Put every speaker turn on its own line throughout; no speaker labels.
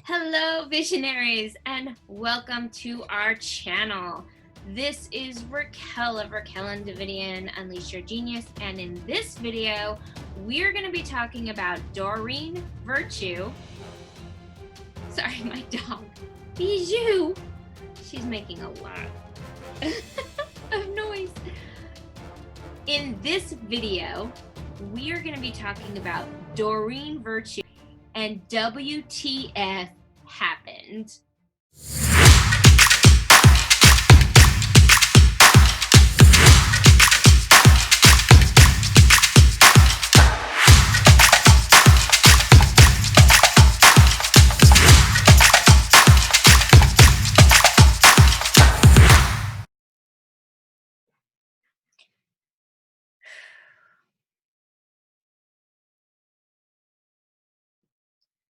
Hello visionaries and welcome to our channel. This is Raquel of Raquel and Davidian Unleash Your Genius, and in this video we're going to be talking about Doreen Virtue. Sorry, my dog Bijou, she's making a lot of noise. In this video we are going to be talking about Doreen Virtue and WTF happened.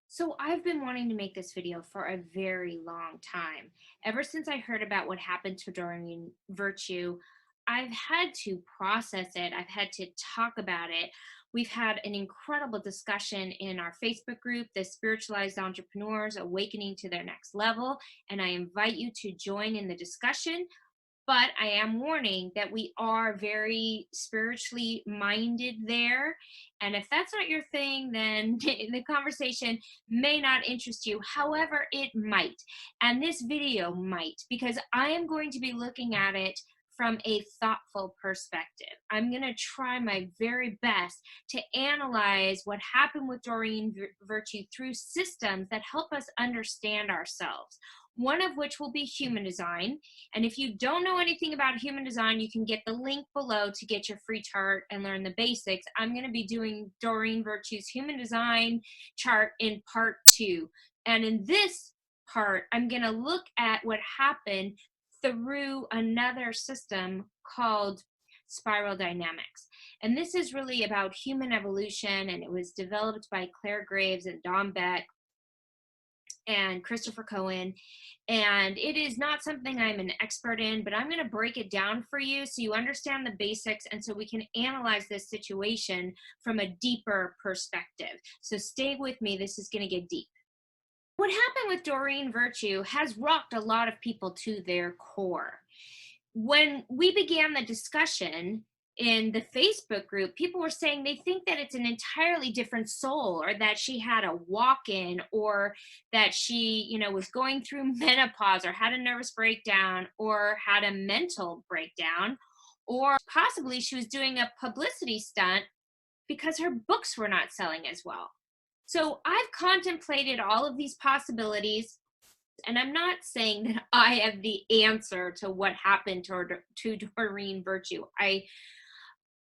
So I've been wanting to make this video for a very long time. Ever since I heard about what happened to Doreen Virtue, I've had to process it. I've had to talk about it. We've had an incredible discussion in our Facebook group, the Spiritualized Entrepreneurs Awakening to Their Next Level, and I invite you to join in the discussion. But I am warning that we are very spiritually minded there. And if that's not your thing, then the conversation may not interest you. However, it might. And this video might, because I am going to be looking at it from a thoughtful perspective. I'm going to try my very best to analyze what happened with Doreen Virtue through systems that help us understand ourselves. One of which will be human design. And if you don't know anything about human design, you can get the link below to get your free chart and learn the basics. I'm going to be doing Doreen Virtue's human design chart in part 2. And in this part, I'm going to look at what happened through another system called spiral dynamics. And this is really about human evolution, and it was developed by Claire Graves and Don Beck and Christopher Cohen, and it is not something I'm an expert in, but I'm going to break it down for you so you understand the basics and so we can analyze this situation from a deeper perspective. So stay with me, this is going to get deep. What happened with Doreen Virtue has rocked a lot of people to their core. When we began the discussion in the Facebook group, people were saying they think that it's an entirely different soul, or that she had a walk-in, or that she, was going through menopause, or had a nervous breakdown, or had a mental breakdown, or possibly she was doing a publicity stunt because her books were not selling as well. So I've contemplated all of these possibilities, and I'm not saying that I have the answer to what happened to Doreen Virtue.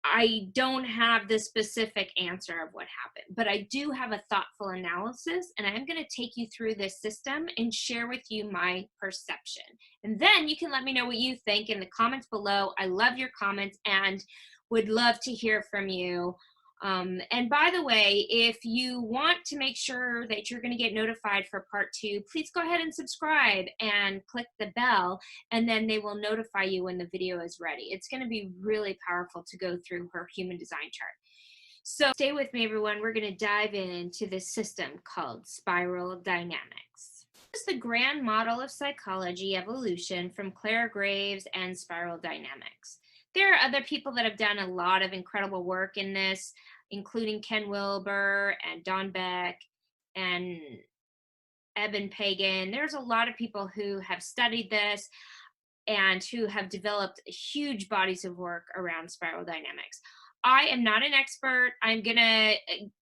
I don't have the specific answer of what happened, but I do have a thoughtful analysis, and I'm going to take you through this system and share with you my perception. And then you can let me know what you think in the comments below. I love your comments and would love to hear from you. And by the way, if you want to make sure that you're going to get notified for part 2, please go ahead and subscribe and click the bell, and then they will notify you when the video is ready. It's going to be really powerful to go through her human design chart. So stay with me, everyone. We're going to dive into this system called spiral dynamics. This is the grand model of psychology evolution from Claire Graves and spiral dynamics. There are other people that have done a lot of incredible work in this, including Ken Wilber and Don Beck and Eben Pagan. There's a lot of people who have studied this and who have developed huge bodies of work around spiral dynamics. I am not an expert. I'm going to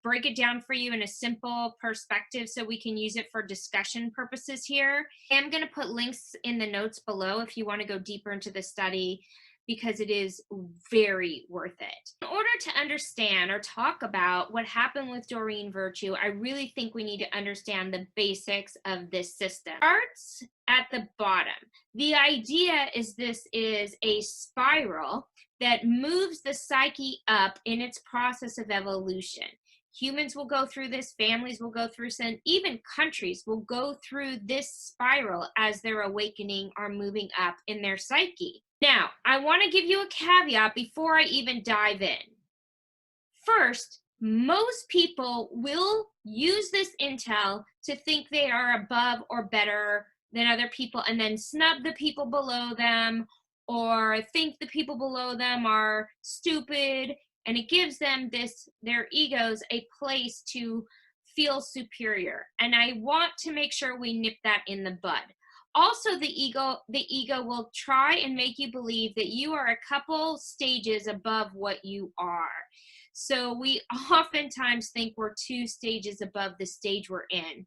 break it down for you in a simple perspective so we can use it for discussion purposes here. I am going to put links in the notes below if you want to go deeper into the study, because it is very worth it. In order to understand or talk about what happened with Doreen Virtue, I really think we need to understand the basics of this system. It starts at the bottom. The idea is this is a spiral that moves the psyche up in its process of evolution. Humans will go through this, families will go through this, and even countries will go through this spiral as they're awakening or moving up in their psyche. Now, I want to give you a caveat before I even dive in. First, most people will use this intel to think they are above or better than other people, and then snub the people below them, or think the people below them are stupid, and it gives them their egos a place to feel superior. And I want to make sure we nip that in the bud. Also, the ego will try and make you believe that you are a couple stages above what you are. So we oftentimes think we're 2 stages above the stage we're in.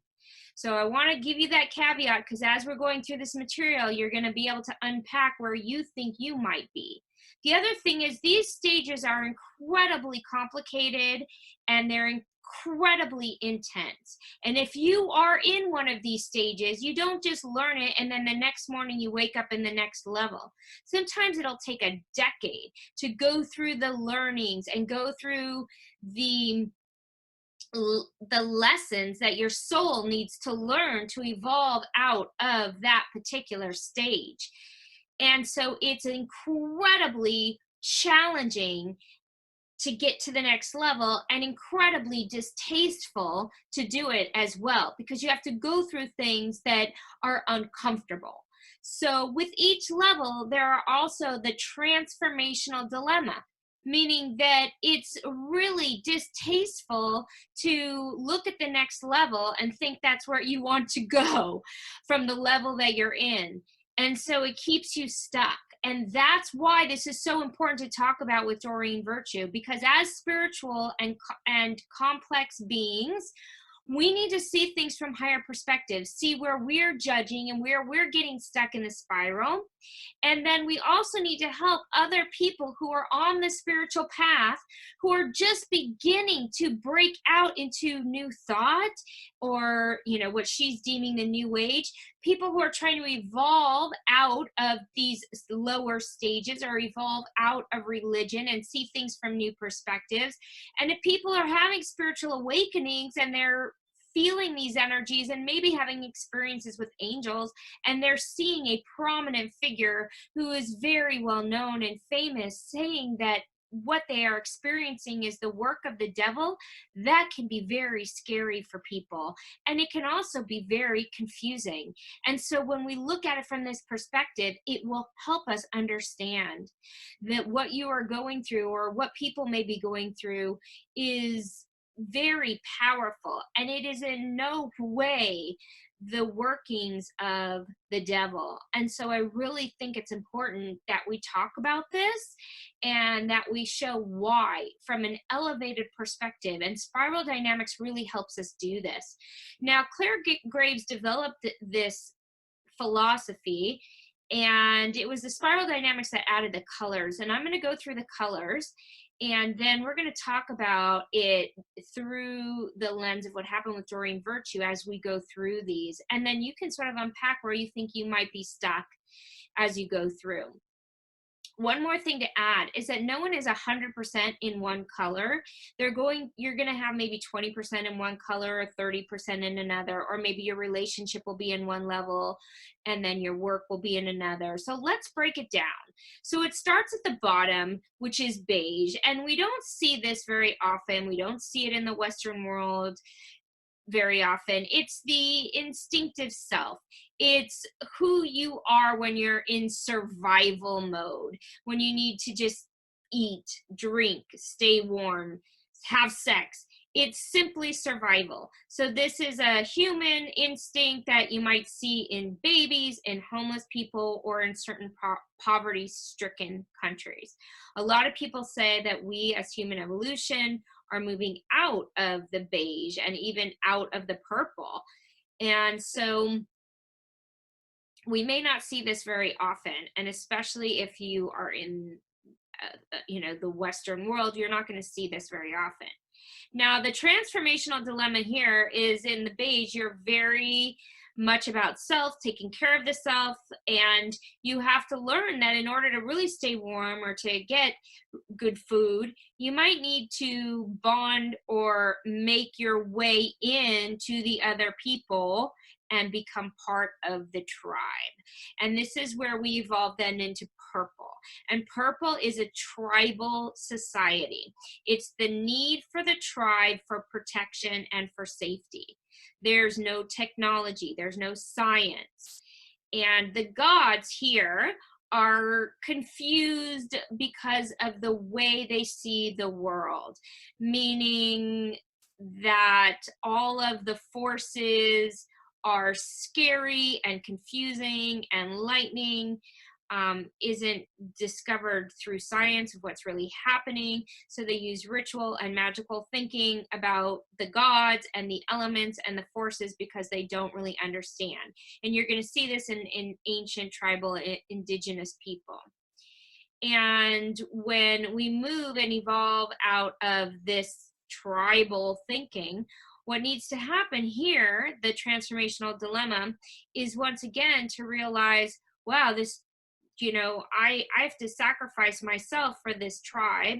So I want to give you that caveat, because as we're going through this material, you're going to be able to unpack where you think you might be. The other thing is, these stages are incredibly complicated and they're incredibly intense. And if you are in one of these stages, you don't just learn it and then the next morning you wake up in the next level. Sometimes it'll take a decade to go through the learnings and go through the lessons that your soul needs to learn to evolve out of that particular stage. And so it's incredibly challenging to get to the next level, and incredibly distasteful to do it as well, because you have to go through things that are uncomfortable. So with each level, there are also the transformational dilemma, meaning that it's really distasteful to look at the next level and think that's where you want to go from the level that you're in. And so it keeps you stuck. And that's why this is so important to talk about with Doreen Virtue, because as spiritual and complex beings, we need to see things from higher perspectives, see where we're judging and where we're getting stuck in the spiral. And then we also need to help other people who are on the spiritual path, who are just beginning to break out into new thought, or, you know, what she's deeming the new age. People who are trying to evolve out of these lower stages, or evolve out of religion and see things from new perspectives. And if people are having spiritual awakenings and they're feeling these energies and maybe having experiences with angels, and they're seeing a prominent figure who is very well known and famous saying that what they are experiencing is the work of the devil, that can be very scary for people. And it can also be very confusing. And so when we look at it from this perspective, it will help us understand that what you are going through, or what people may be going through, is very powerful, and it is in no way the workings of the devil. And so I really think it's important that we talk about this, and that we show why from an elevated perspective. And spiral dynamics really helps us do this. Now, Claire Graves developed this philosophy, and it was the spiral dynamics that added the colors. And I'm going to go through the colors, and then we're going to talk about it through the lens of what happened with Doreen Virtue as we go through these. And then you can sort of unpack where you think you might be stuck as you go through. One more thing to add is that no one is 100% in one color. You're going to have maybe 20% in one color, or 30% in another, or maybe your relationship will be in one level and then your work will be in another. So let's break it down. So it starts at the bottom, which is beige, and we don't see this very often. We don't see it in the Western world very often. It's the instinctive self. It's who you are when you're in survival mode, when you need to just eat, drink, stay warm, have sex. It's simply survival. So this is a human instinct that you might see in babies, in homeless people, or in certain poverty-stricken countries. A lot of people say that we as human evolution are moving out of the beige and even out of the purple. And so we may not see this very often, and especially if you are in the Western world, you're not going to see this very often. Now, the transformational dilemma here is in the beige. You're very much about self, taking care of the self, and you have to learn that in order to really stay warm or to get good food, you might need to bond or make your way into the other people and become part of the tribe. And this is where we evolve then into purple. And purple is a tribal society. It's the need for the tribe for protection and for safety. There's no technology, there's no science. And the gods here are confused because of the way they see the world, meaning that all of the forces are scary and confusing, and lightning isn't discovered through science of what's really happening. So they use ritual and magical thinking about the gods and the elements and the forces because they don't really understand. And you're going to see this in ancient tribal indigenous people. And when we move and evolve out of this tribal thinking, what needs to happen here, the transformational dilemma, is once again to realize, wow, this, I have to sacrifice myself for this tribe,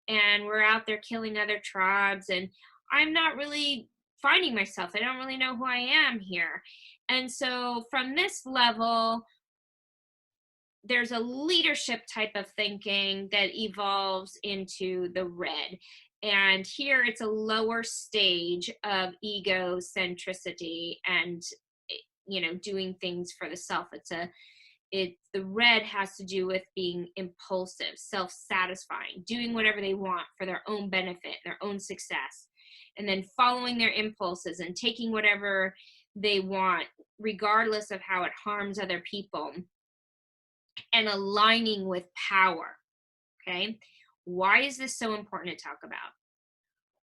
and we're out there killing other tribes, and I'm not really finding myself. I don't really know who I am here. And so from this level, there's a leadership type of thinking that evolves into the red. And here it's a lower stage of egocentricity and, doing things for the self. The red has to do with being impulsive, self-satisfying, doing whatever they want for their own benefit, their own success, and then following their impulses and taking whatever they want, regardless of how it harms other people, and aligning with power. Okay. Why is this so important to talk about?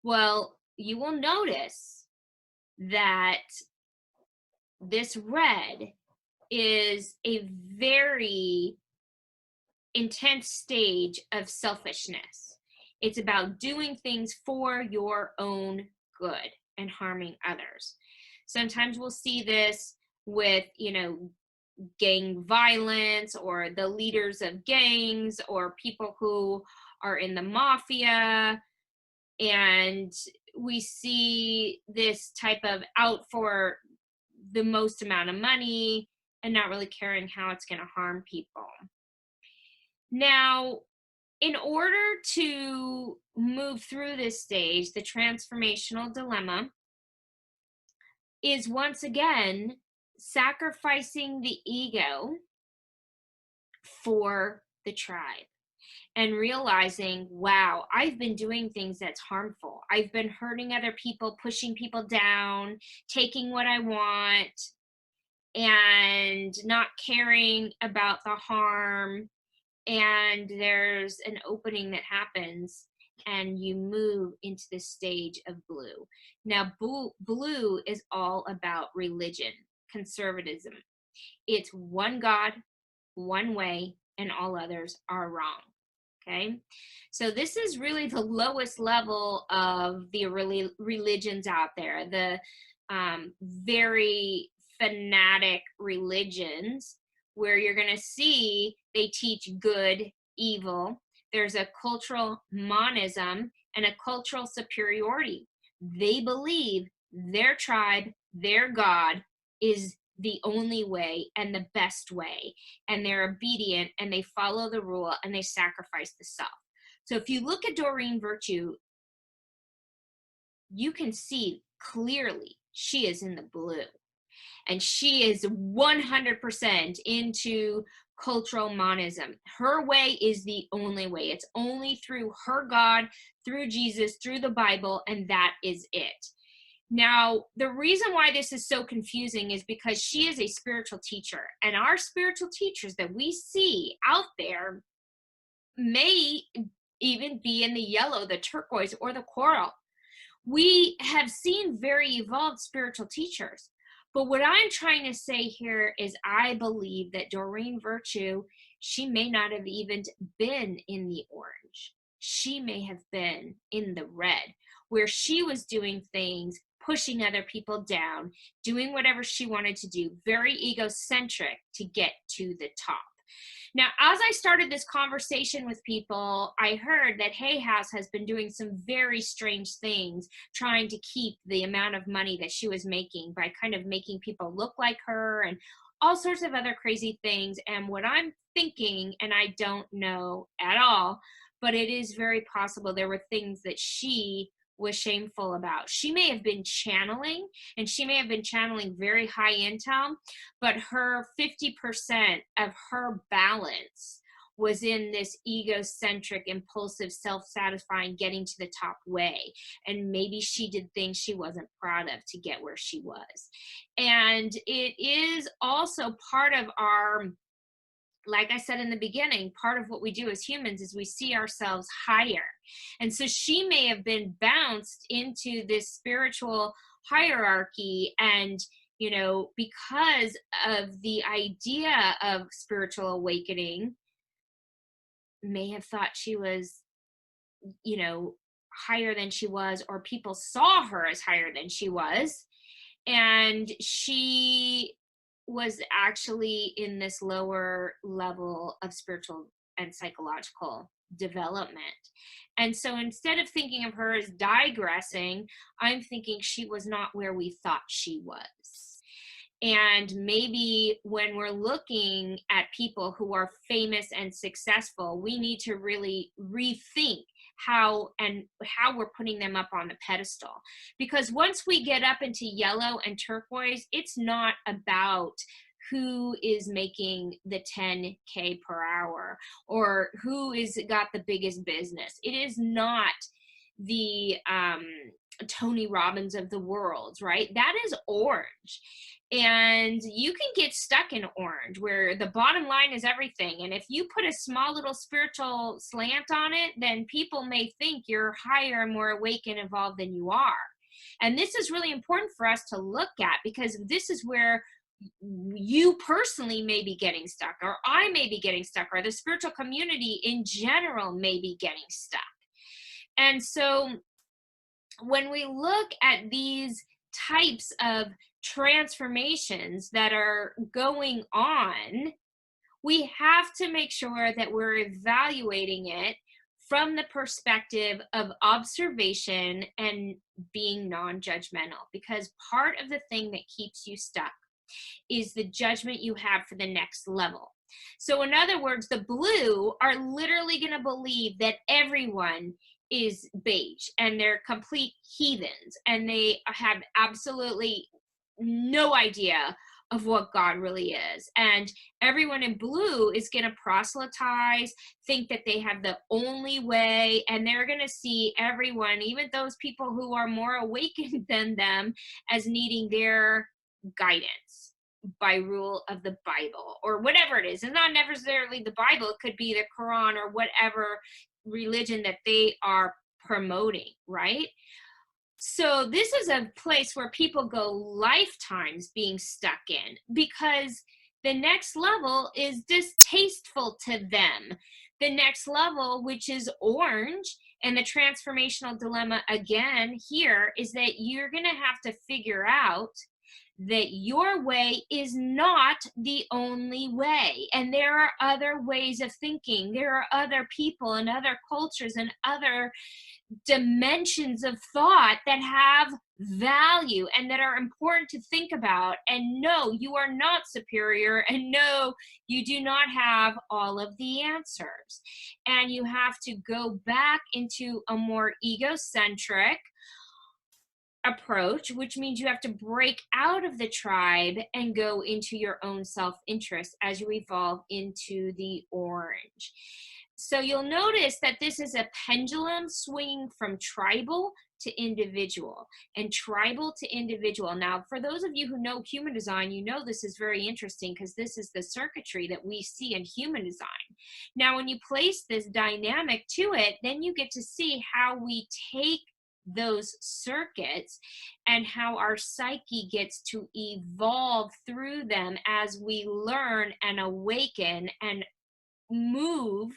Well, you will notice that this red is a very intense stage of selfishness. It's about doing things for your own good and harming others. Sometimes we'll see this with, gang violence, or the leaders of gangs, or people who are in the mafia. And we see this type of out for the most amount of money and not really caring how it's going to harm people. Now, in order to move through this stage, the transformational dilemma is once again sacrificing the ego for the tribe and realizing, wow, I've been doing things that's harmful. I've been hurting other people, pushing people down, taking what I want, and not caring about the harm. And there's an opening that happens, and you move into the stage of blue. Now, blue is all about religion, conservatism. It's one God, one way, and all others are wrong. Okay, so this is really the lowest level of the religions out there, the very fanatic religions, where you're going to see they teach good, evil. There's a cultural monism and a cultural superiority. They believe their tribe, their God, is the only way and the best way, and they're obedient and they follow the rule and they sacrifice the self. So if you look at Doreen Virtue, you can see clearly she is in the blue, and she is 100% into cultural monism. Her way is the only way. It's only through her God, through Jesus, through the Bible, and that is it. Now, the reason why this is so confusing is because she is a spiritual teacher, and our spiritual teachers that we see out there may even be in the yellow, the turquoise, or the coral. We have seen very evolved spiritual teachers. But what I'm trying to say here is I believe that Doreen Virtue, she may not have even been in the orange. She may have been in the red, where she was doing things, pushing other people down, doing whatever she wanted to do, very egocentric to get to the top. Now, as I started this conversation with people, I heard that Hay House has been doing some very strange things, trying to keep the amount of money that she was making by kind of making people look like her and all sorts of other crazy things. And what I'm thinking, and I don't know at all, but it is very possible there were things that she was shameful about. She may have been channeling, and she may have been channeling very high intel, but her 50% of her balance was in this egocentric, impulsive, self-satisfying, getting to the top way. And maybe she did things she wasn't proud of to get where she was. And it is also part of our, like I said in the beginning, part of what we do as humans is we see ourselves higher. And so she may have been bounced into this spiritual hierarchy, and because of the idea of spiritual awakening, may have thought she was, higher than she was, or people saw her as higher than she was. And she was actually in this lower level of spiritual and psychological development. And so instead of thinking of her as digressing, I'm thinking she was not where we thought she was. And maybe when we're looking at people who are famous and successful, we need to really rethink how we're putting them up on the pedestal. Because once we get up into yellow and turquoise, it's not about who is making the 10K per hour or who is got the biggest business. It is not the Tony Robbins of the world, right? That is orange. And you can get stuck in orange where the bottom line is everything. And if you put a small little spiritual slant on it, then people may think you're higher and more awake and evolved than you are. And this is really important for us to look at, because this is where you personally may be getting stuck, or I may be getting stuck, or the spiritual community in general may be getting stuck. And so when we look at these types of transformations that are going on, we have to make sure that we're evaluating it from the perspective of observation and being non-judgmental, because part of the thing that keeps you stuck is the judgment you have for the next level. So in other words, the blue are literally going to believe that everyone is beige and they're complete heathens and they have absolutely no idea of what God really is. And everyone in blue is going to proselytize, think that they have the only way, and they're going to see everyone, even those people who are more awakened than them, as needing their guidance by rule of the Bible or whatever it is. It's not necessarily the Bible. It could be the Quran or whatever religion that they are promoting, right? So this is a place where people go lifetimes being stuck in, because the next level is distasteful to them. The next level, which is orange, and the transformational dilemma again here is that you're going to have to figure out that your way is not the only way. And there are other ways of thinking. There are other people and other cultures and other dimensions of thought that have value and that are important to think about. And no, you are not superior. And no, you do not have all of the answers. And you have to go back into a more egocentric approach, which means you have to break out of the tribe and go into your own self-interest as you evolve into the orange. So you'll notice that this is a pendulum swinging from tribal to individual and tribal to individual. Now, for those of you who know human design, you know this is very interesting because this is the circuitry that we see in human design. Now, when you place this dynamic to it, then you get to see how we take those circuits and how our psyche gets to evolve through them as we learn and awaken and move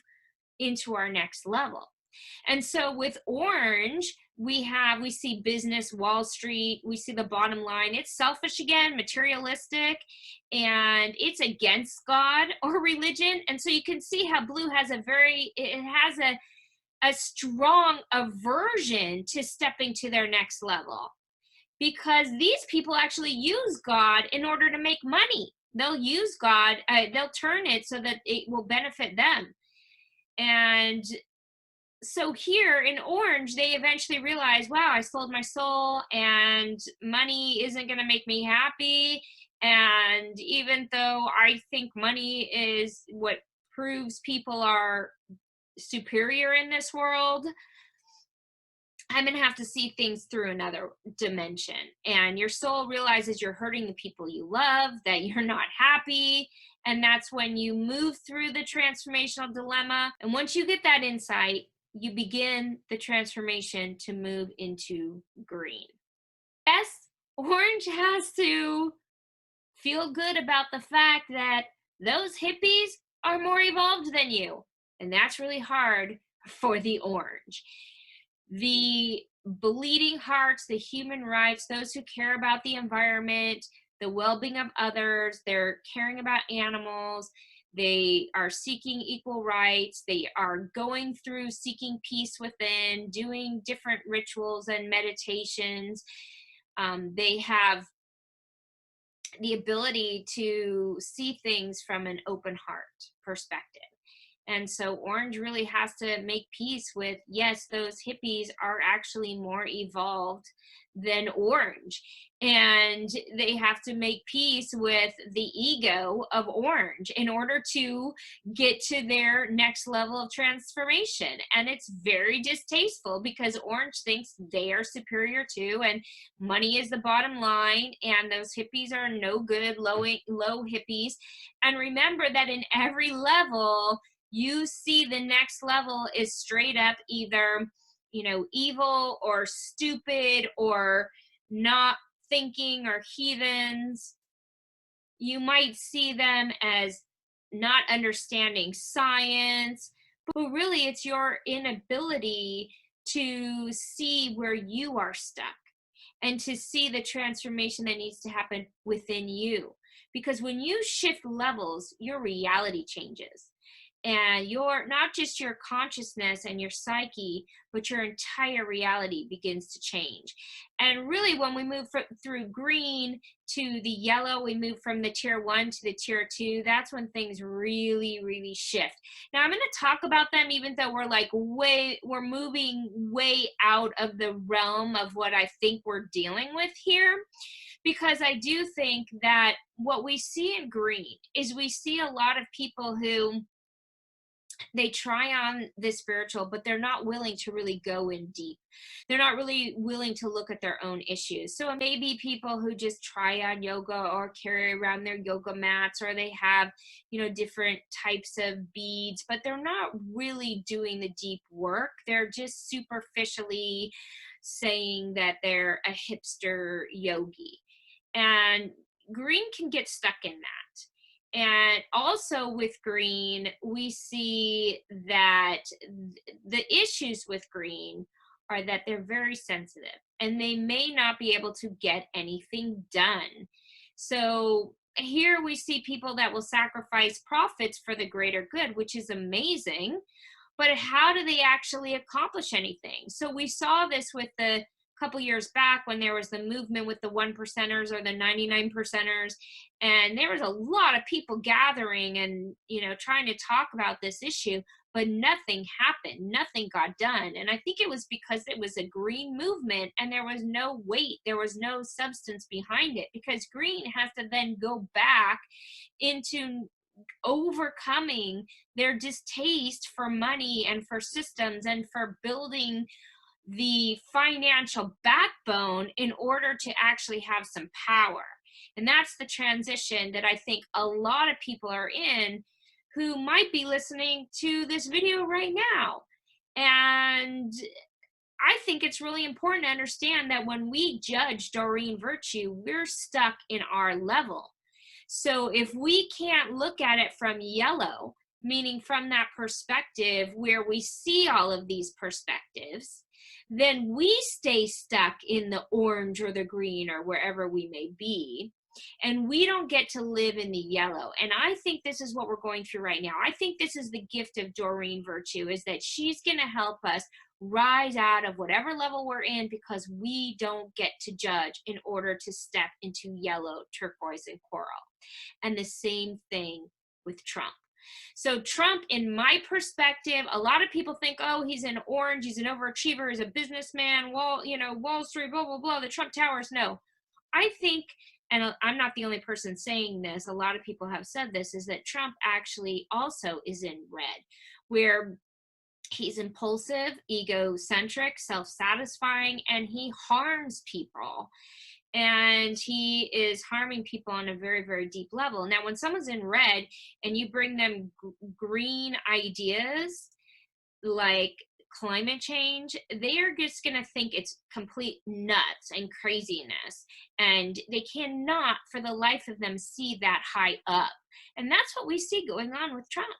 into our next level. And so with orange, we see business, Wall Street, we see the bottom line. It's selfish again, materialistic, and it's against God or religion. And so you can see how blue has it has a strong aversion to stepping to their next level, because these people actually use God in order to make money. They'll use God, they'll turn it so that it will benefit them. And so here in orange, they eventually realize, wow, I sold my soul and money isn't going to make me happy. And even though I think money is what proves people are superior in this world, I'm going to have to see things through another dimension. And your soul realizes you're hurting the people you love, that you're not happy. And that's when you move through the transformational dilemma. And once you get that insight, you begin the transformation to move into green. Yes, orange has to feel good about the fact that those hippies are more evolved than you. And that's really hard for the orange. The bleeding hearts, the human rights, those who care about the environment, the well-being of others, they're caring about animals, they are seeking equal rights, they are going through seeking peace within, doing different rituals and meditations. They have the ability to see things from an open heart perspective. And so orange really has to make peace with, yes, those hippies are actually more evolved than orange. And they have to make peace with the ego of orange in order to get to their next level of transformation. And it's very distasteful because orange thinks they are superior to, and money is the bottom line, and those hippies are no good, low hippies. And remember that in every level, you see the next level is straight up either, evil or stupid or not thinking or heathens. You might see them as not understanding science, but really it's your inability to see where you are stuck and to see the transformation that needs to happen within you. Because when you shift levels, your reality changes. And not just your consciousness and your psyche, but your entire reality begins to change. And really, when we move through green to the yellow, we move from the tier 1 to the tier 2. That's when things really, really shift. Now, I'm going to talk about them, even though we're moving way out of the realm of what I think we're dealing with here. Because I do think that what we see in green is we see a lot of people who they try on this spiritual, but they're not willing to really go in deep. They're not really willing to look at their own issues. So it may be people who just try on yoga or carry around their yoga mats, or they have, different types of beads, but they're not really doing the deep work. They're just superficially saying that they're a hipster yogi. And green can get stuck in that. And also with green, we see that the issues with green are that they're very sensitive and they may not be able to get anything done. So here we see people that will sacrifice profits for the greater good, which is amazing. But how do they actually accomplish anything? So we saw this with the couple years back when there was the movement with the 1%ers or the 99 percenters, and there was a lot of people gathering and trying to talk about this issue, but nothing happened, nothing got done. And I think it was because it was a green movement and there was no weight, there was no substance behind it, because green has to then go back into overcoming their distaste for money and for systems and for building the financial backbone in order to actually have some power. And that's the transition that I think a lot of people are in who might be listening to this video right now. And I think it's really important to understand that when we judge Doreen Virtue, we're stuck in our level. So if we can't look at it from yellow, meaning from that perspective where we see all of these perspectives, then we stay stuck in the orange or the green or wherever we may be. And we don't get to live in the yellow. And I think this is what we're going through right now. I think this is the gift of Doreen Virtue, is that she's going to help us rise out of whatever level we're in, because we don't get to judge in order to step into yellow, turquoise, and coral. And the same thing with Trump. So Trump, in my perspective, a lot of people think, oh, he's an orange, he's an overachiever, he's a businessman, Wall Street, blah, blah, blah, the Trump Towers. No, I think, and I'm not the only person saying this, a lot of people have said this, is that Trump actually also is in red, where he's impulsive, egocentric, self-satisfying, and he harms people. And he is harming people on a very, very deep level. Now, when someone's in red and you bring them green ideas like climate change, they are just going to think it's complete nuts and craziness. And they cannot, for the life of them, see that high up. And that's what we see going on with Trump.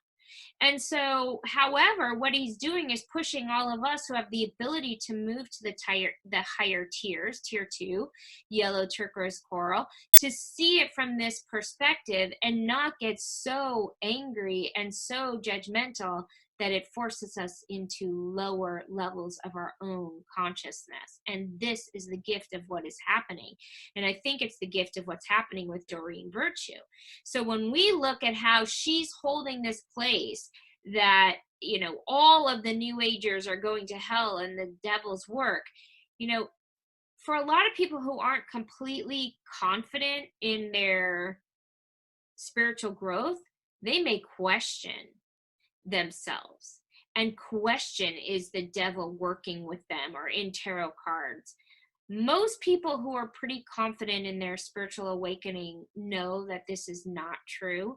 And so, however, what he's doing is pushing all of us who have the ability to move to the higher tiers, tier 2, yellow, turquoise, coral, to see it from this perspective and not get so angry and so judgmental that it forces us into lower levels of our own consciousness. And this is the gift of what is happening. And I think it's the gift of what's happening with Doreen Virtue. So when we look at how she's holding this place, that, all of the New Agers are going to hell and the devil's work, for a lot of people who aren't completely confident in their spiritual growth, they may question themselves and question, is the devil working with them, or in tarot cards. Most people who are pretty confident in their spiritual awakening know that this is not true.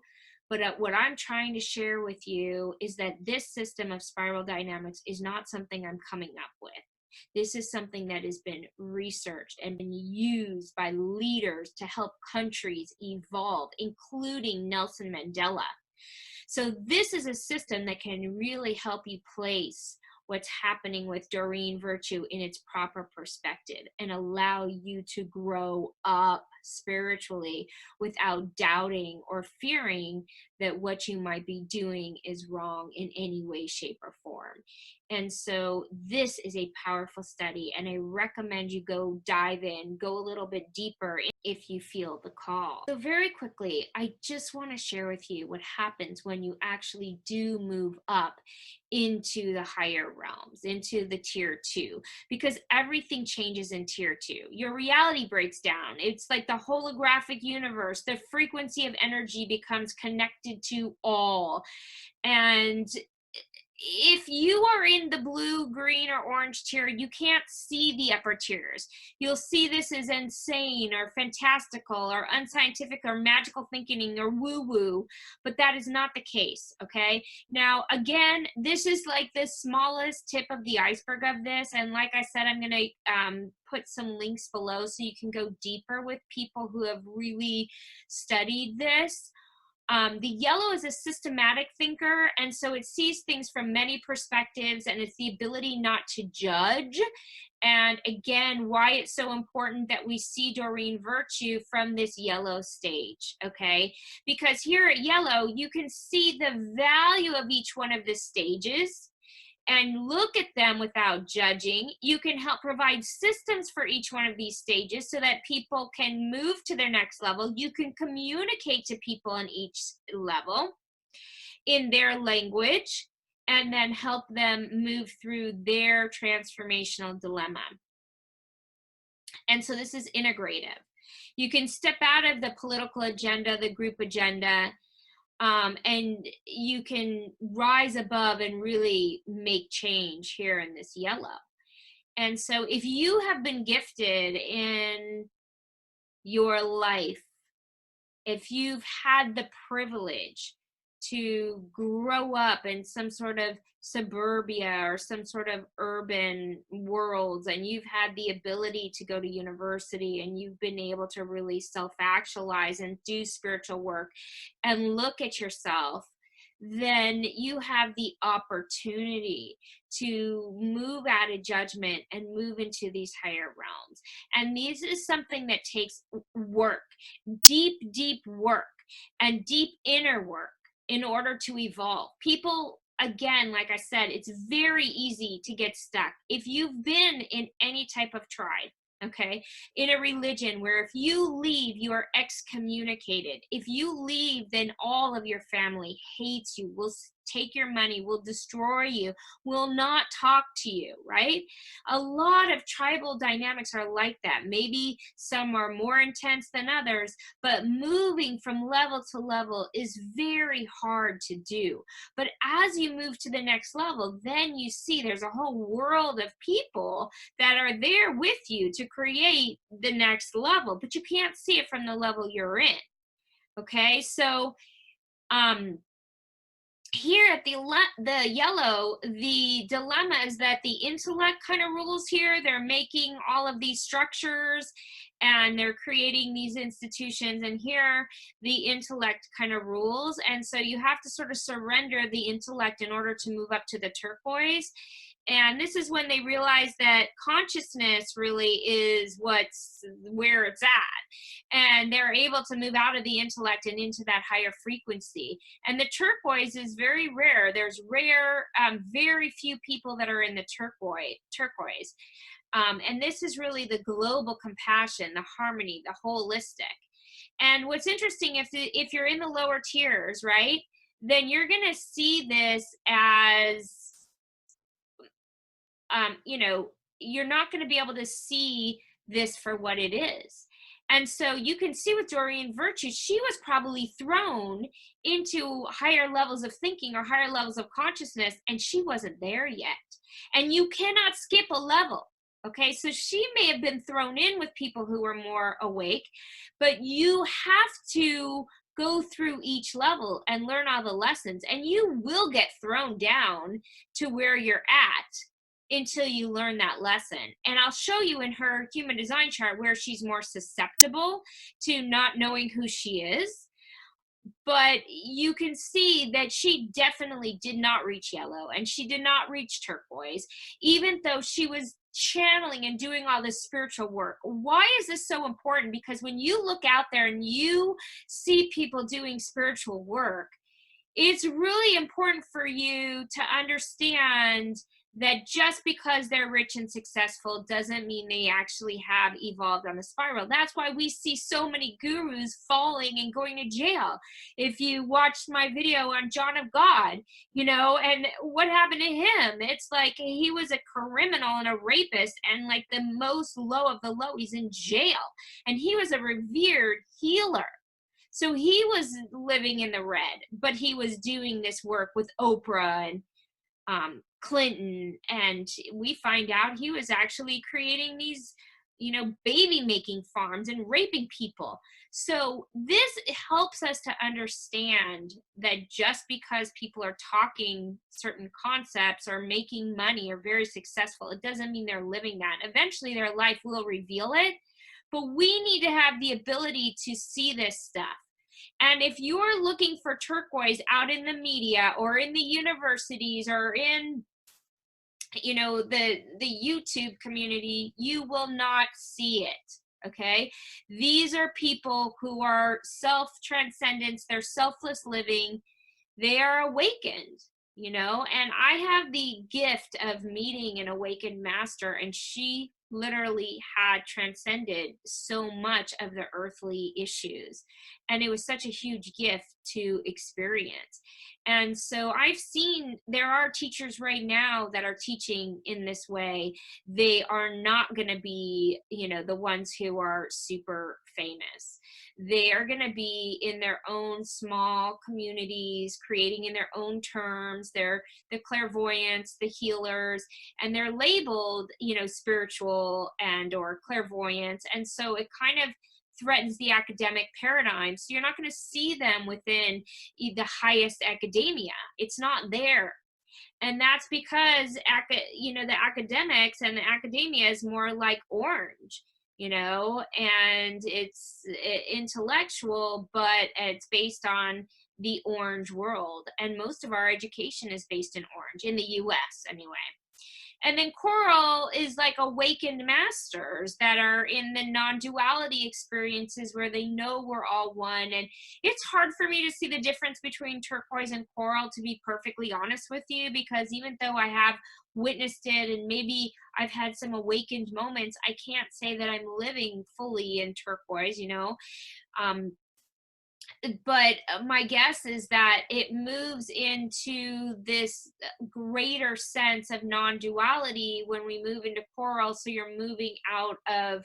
But what I'm trying to share with you is that this system of spiral dynamics is not something I'm coming up with. This is something that has been researched and been used by leaders to help countries evolve, including Nelson Mandela. So this is a system that can really help you place what's happening with Doreen Virtue in its proper perspective and allow you to grow up spiritually without doubting or fearing that what you might be doing is wrong in any way, shape, or form. And so this is a powerful study, and I recommend you go dive in, go a little bit deeper if you feel the call. So very quickly, I just want to share with you what happens when you actually do move up into the higher realms, into the tier 2, because everything changes in tier 2. Your reality breaks down. It's like the holographic universe. The frequency of energy becomes connected to all. And if you are in the blue, green, or orange tier, you can't see the upper tiers. You'll see this as insane or fantastical or unscientific or magical thinking or woo-woo, but that is not the case, okay? Now, again, this is like the smallest tip of the iceberg of this, and like I said, I'm going to put some links below so you can go deeper with people who have really studied this. The yellow is a systematic thinker, and so it sees things from many perspectives, and it's the ability not to judge. And again, why it's so important that we see Doreen Virtue from this yellow stage, okay? Because here at yellow, you can see the value of each one of the stages and look at them without judging. You can help provide systems for each one of these stages so that people can move to their next level. You can communicate to people on each level in their language and then help them move through their transformational dilemma. And so this is integrative. You can step out of the political agenda, the group agenda, and you can rise above and really make change here in this yellow. And so if you have been gifted in your life, if you've had the privilege to grow up in some sort of suburbia or some sort of urban worlds, and you've had the ability to go to university, and you've been able to really self-actualize and do spiritual work and look at yourself then you have the opportunity to move out of judgment and move into these higher realms. And this is something that takes work, deep, deep work, and deep inner work in order to evolve. People, again, like I said, it's very easy to get stuck. If you've been in any type of tribe, okay, in a religion where if you leave, you are excommunicated. If you leave, then all of your family hates you, will take your money, will destroy you, will not talk to you, right? A lot of tribal dynamics are like that. Maybe some are more intense than others, but moving from level to level is very hard to do. But as you move to the next level, then you see there's a whole world of people that are there with you to create the next level, but you can't see it from the level you're in. Okay, so here at the yellow, the dilemma is that the intellect kind of rules here. They're making all of these structures and they're creating these institutions, and here the intellect kind of rules. And so you have to sort of surrender the intellect in order to move up to the turquoise. And this is when they realize that consciousness really is where it's at. And they're able to move out of the intellect and into that higher frequency. And the turquoise is very rare. There's very few people that are in the turquoise. And this is really the global compassion, the harmony, the holistic. And what's interesting, if you're in the lower tiers, right, then you're going to see this as, you're not going to be able to see this for what it is. And so you can see with Doreen Virtue, she was probably thrown into higher levels of thinking or higher levels of consciousness, and she wasn't there yet. And you cannot skip a level. Okay, so she may have been thrown in with people who were more awake, but you have to go through each level and learn all the lessons, and you will get thrown down to where you're at until you learn that lesson. And I'll show you in her human design chart where she's more susceptible to not knowing who she is. But you can see that she definitely did not reach yellow, and she did not reach turquoise, even though she was channeling and doing all this spiritual work. Why is this so important? Because when you look out there and you see people doing spiritual work, it's really important for you to understand that just because they're rich and successful doesn't mean they actually have evolved on the spiral. That's why we see so many gurus falling and going to jail. If you watched my video on John of God, and what happened to him, it's like he was a criminal and a rapist and like the most low of the low. He's in jail, and he was a revered healer. So he was living in the red, but he was doing this work with Oprah and Clinton, and we find out he was actually creating these, baby making farms and raping people. So this helps us to understand that just because people are talking certain concepts or making money or very successful, it doesn't mean they're living that. Eventually their life will reveal it, but we need to have the ability to see this stuff. And if you're looking for turquoise out in the media or in the universities or in the YouTube community, you will not see it. Okay, these are people who are self-transcendence, they're selfless living, they are awakened, and I have the gift of meeting an awakened master, and she literally had transcended so much of the earthly issues, and it was such a huge gift to experience. And so I've seen there are teachers right now that are teaching in this way. They are not going to be, the ones who are super famous. They are going to be in their own small communities, creating in their own terms. They're the clairvoyants, the healers, and they're labeled, spiritual and or clairvoyants. And so it kind of threatens the academic paradigm. So you're not going to see them within the highest academia. It's not there. And that's because, the academics and the academia is more like orange. and it's intellectual, but it's based on the orange world. And most of our education is based in orange, in the US anyway. And then coral is like awakened masters that are in the non-duality experiences where they know we're all one. And it's hard for me to see the difference between turquoise and coral, to be perfectly honest with you, because even though I have witnessed it and maybe I've had some awakened moments, I can't say that I'm living fully in turquoise. Um, but my guess is that it moves into this greater sense of non-duality when we move into coral. So you're moving out of,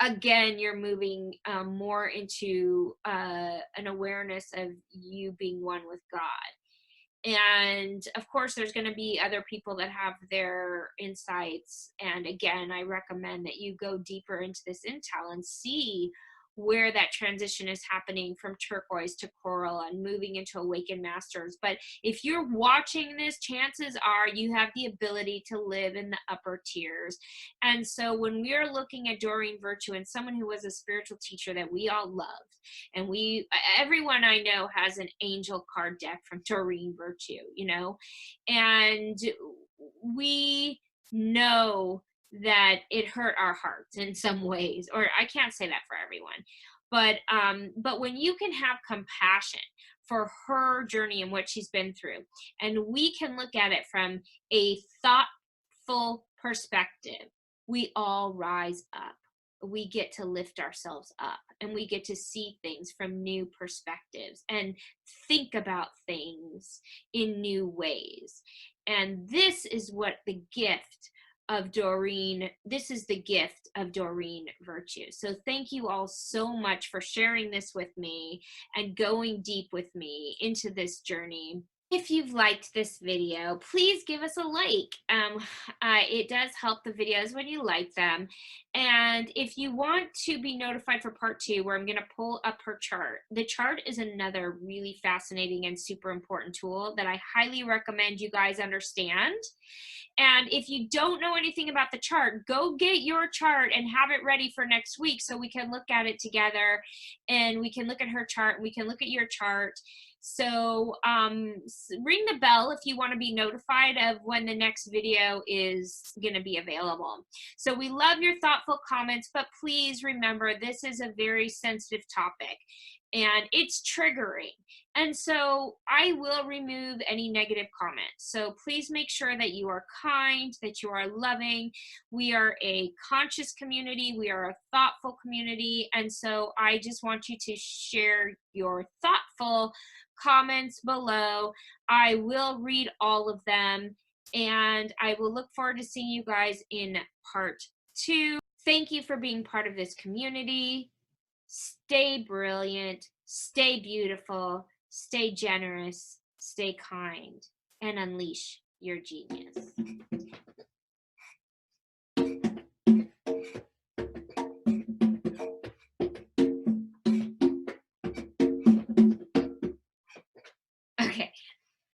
again, you're moving more into an awareness of you being one with God. And of course, there's going to be other people that have their insights. And again, I recommend that you go deeper into this intel and see where that transition is happening from turquoise to coral and moving into awakened masters. But if you're watching this, chances are you have the ability to live in the upper tiers. And so when we're looking at Doreen Virtue, and someone who was a spiritual teacher that we all loved, and everyone I know has an angel card deck from Doreen Virtue, and we know that it hurt our hearts in some ways, or I can't say that for everyone, but when you can have compassion for her journey and what she's been through, and we can look at it from a thoughtful perspective, we all rise up. We get to lift ourselves up, and we get to see things from new perspectives and think about things in new ways. And this is what the gift of Doreen, this is the gift of Doreen Virtue. So thank you all so much for sharing this with me and going deep with me into this journey. If you've liked this video, please give us a like. It does help the videos when you like them. And if you want to be notified for part 2, where I'm going to pull up her chart, the chart is another really fascinating and super important tool that I highly recommend you guys understand. And if you don't know anything about the chart, go get your chart and have it ready for next week so we can look at it together, and we can look at her chart, and we can look at your chart. So ring the bell if you want to be notified of when the next video is going to be available. So we love your thoughtful comments, but please remember, this is a very sensitive topic and it's triggering. And so I will remove any negative comments. So please make sure that you are kind, that you are loving. We are a conscious community. We are a thoughtful community. And so I just want you to share your thoughtful comments below. I will read all of them, and I will look forward to seeing you guys in part 2. Thank you for being part of this community. Stay brilliant, stay beautiful, stay generous, stay kind, and unleash your genius.